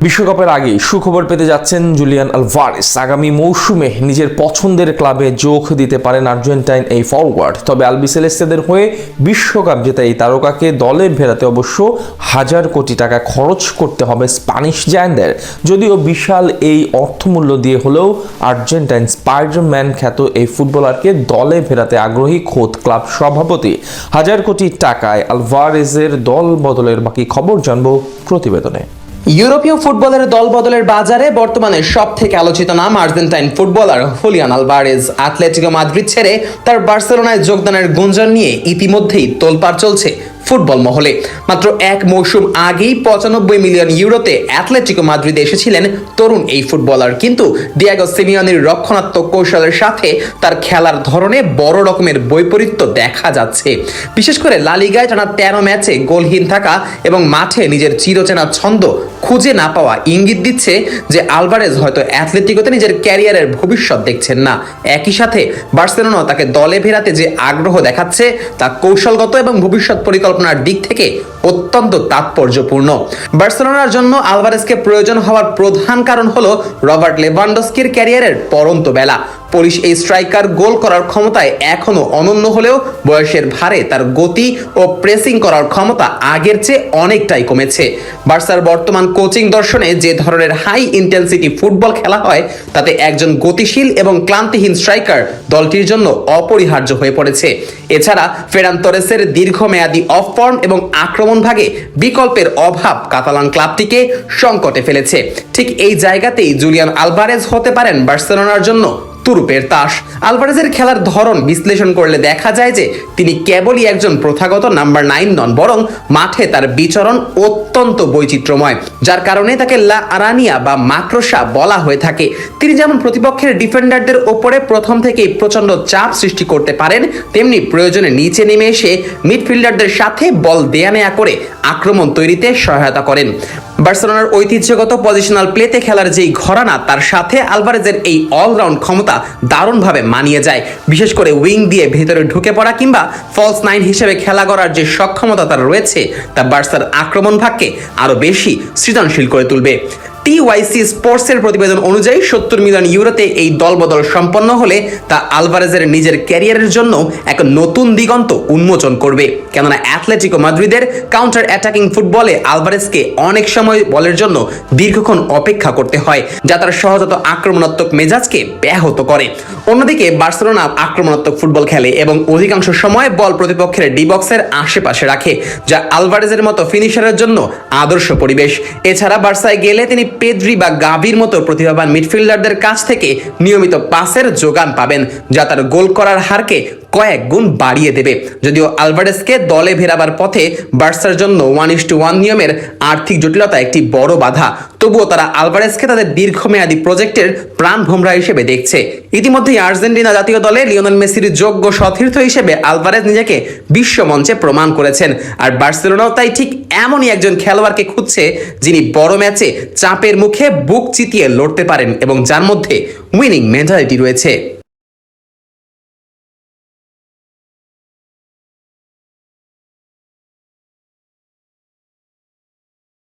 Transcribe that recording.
বিশ্বকাপের আগেই সুখবর পেতে যাচ্ছেন জুলিয়ান আলভারেস। আগামী মৌসুমে নিজের পছন্দের ক্লাবে যোগ দিতে পারেন আর্জেন্টাইন এই ফরওয়ার্ড। তবে আলবিসেলেস্তেদের হয়ে বিশ্বকাপ জেতা এই তারকাকে দলে ফেরাতে অবশ্য হাজার কোটি টাকা খরচ করতে হবে স্প্যানিশ জায়ান্টদের। যদিও বিশাল এই অর্থমূল্য দিয়ে হলেও আর্জেন্টাইন স্পাইডারম্যান খ্যাত এই ফুটবলারকে দলে ফেরাতে আগ্রহী খোদ ক্লাব সভাপতি। হাজার কোটি টাকায় আলভারেজের দল বদলের বাকি খবর জানবো প্রতিবেদনে। ইউরোপীয় ফুটবলের দল বদলের বাজারে বর্তমানে সবথেকে আলোচিত নাম Argentine footballer Julian Alvarez. Atletico Madrid ছেড়ে তার বার্সেলোনায় যোগদানের গুঞ্জন নিয়ে ইতিমধ্যেই তোলপাড় চলছে ফুটবল মহলে। মাত্র এক মৌসুম আগেই 95 মিলিয়ন ইউরোতে অ্যাটলেটিকো মাদ্রিদে এসেছিলেন তরুণ এই ফুটবলার। কিন্তু ডিয়েগো সিমিওনির রক্ষণাত্মক কৌশলের সাথে তার খেলার ধরনে বড় রকমের বৈপরীত্য দেখা যাচ্ছে। বিশেষ করে লা লিগায় টানা 13 ম্যাচে গোলহীন থাকা এবং মাঠে নিজের চিরচেনা ছন্দ খুঁজে না পাওয়া ইঙ্গিত দিচ্ছে যে আলভারেজ হয়তো অ্যাটলেটিকোতে নিজের ক্যারিয়ারের ভবিষ্যৎ দেখছেন না। একই সাথে বার্সেলোনা তাকে দলে ফেরাতে যে আগ্রহ দেখাচ্ছে তা কৌশলগত এবং ভবিষ্যৎ পরিকল্পনার দিক থেকে অত্যন্ত তাৎপর্যপূর্ণ। বার্সেলোনার জন্য আলভারেজকে প্রয়োজন হওয়ার প্রধান কারণ হলো রবার্ট লেভানডস্কির ক্যারিয়ারের পরন্ত বেলা। পোলিশ এই স্ট্রাইকার গোল করার ক্ষমতায় এখনো অনন্য হলেও বয়সের ভারে তার গতি ও প্রেসিং করার ক্ষমতা আগের চেয়ে অনেকটাই কমেছে। বার্সার বর্তমান কোচিং দর্শনে যে ধরনের হাই ইন্টেন্সিটি ফুটবল খেলা হয় তাতে একজন গতিশীল এবং ক্লান্তিহীন স্ট্রাইকার দলটির জন্য অপরিহার্য হয়ে পড়েছে। এছাড়া ফেরান তোরেসের দীর্ঘমেয়াদী অফ ফর্ম এবং আক্রমণ ভাগে বিকল্পের অভাব কাতালান ক্লাবটিকে সংকটে ফেলেছে। ঠিক এই জায়গাতেই জুলিয়ান আলভারেজ হতে পারেন বার্সেলোনার জন্য তুরুপের তাস। আলভারেজের খেলার ধরন বিশ্লেষণ করলে দেখা যায় যে তিনি কেবলই একজন প্রথাগত নাম্বার 9 নন, বরং মাঠে তার বিচরণ অত্যন্ত বৈচিত্র্যময়, যার কারণে তাকে লা আরানিয়া বা মাক্রোসা বলা হয়ে থাকে। তিনি যেমন প্রতিপক্ষের ডিফেন্ডারদের ওপরে প্রথম থেকেই প্রচন্ড চাপ সৃষ্টি করতে পারেন, তেমনি প্রয়োজনে নিচে নেমে এসে মিডফিল্ডারদের সাথে বল দেয়া নেয়া করে আক্রমণ তৈরিতে সহায়তা করেন। বার্সেলোনার ঐতিহ্যগত পজিশনাল প্লেতে খেলার যেই ঘরানা, তার সাথে আলভারেজের এই অলরাউন্ড ক্ষমতা দারুণভাবে মানিয়ে যায়। বিশেষ করে উইং দিয়ে ভেতরে ঢুকে পড়া কিংবা ফলস 9 হিসেবে খেলা করার যে সক্ষমতা তার রয়েছে তা বার্সার আক্রমণ ভাগকে আরো বেশি সৃজনশীল করে তুলবে। টিওয়াইসি স্পোর্টসের প্রতিবেদন অনুযায়ী 70 মিলিয়ন ইউরোতে এই দলবদল সম্পন্ন হলে তা আলভারেজের নিজের ক্যারিয়ারের জন্য এক নতুন দিগন্ত উন্মোচন করবে। কেননা অ্যাটলেটিকো মাদ্রিদের কাউন্টার অ্যাটাকিং ফুটবলে আলভারেজকে অনেক সময় বলের জন্য দীর্ঘক্ষণ অপেক্ষা করতে হয়, যা তার সহজাত আক্রমণাত্মক মেজাজকে ব্যাহত করে। অন্যদিকে বার্সেলোনা আক্রমণাত্মক ফুটবল খেলে এবং অধিকাংশ সময় বল প্রতিপক্ষের ডি বক্সের আশেপাশে রাখে, যা আলভারেজের মতো ফিনিশারের জন্য আদর্শ পরিবেশ। এছাড়া বার্সায় গেলে তিনি পেদ্রি বা গাভির মতো প্রতিভাবান মিডফিল্ডারদের কাছ থেকে নিয়মিত পাসের যোগান পাবেন, যা তার গোল করার হারকে কয়েক গুণ বাড়িয়ে দেবে। যদিও আলভারেজকে দলে ফেরাবার পথে বার্সার জন্য 1:1 নিয়মের আর্থিক জটিলতা একটি বড় বাধা, তবুও তারা আলভারেজকে তাদের দীর্ঘমেয়াদী প্রজেক্টের প্রাণভোমরা হিসেবে দেখছে। ইতিমধ্যেই আর্জেন্টিনা জাতীয় দলে লিওনেল মেসির যোগ্য সতীর্থ হিসেবে আলভারেজ নিজেকে বিশ্ব মঞ্চে প্রমাণ করেছেন। আর বার্সেলোনাও তাই ঠিক এমনই একজন খেলোয়াড়কে খুঁজছে, যিনি বড় ম্যাচে চাপের মুখে বুক চিতিয়ে লড়তে পারেন এবং যার মধ্যে উইনিং মেন্টালিটি রয়েছে।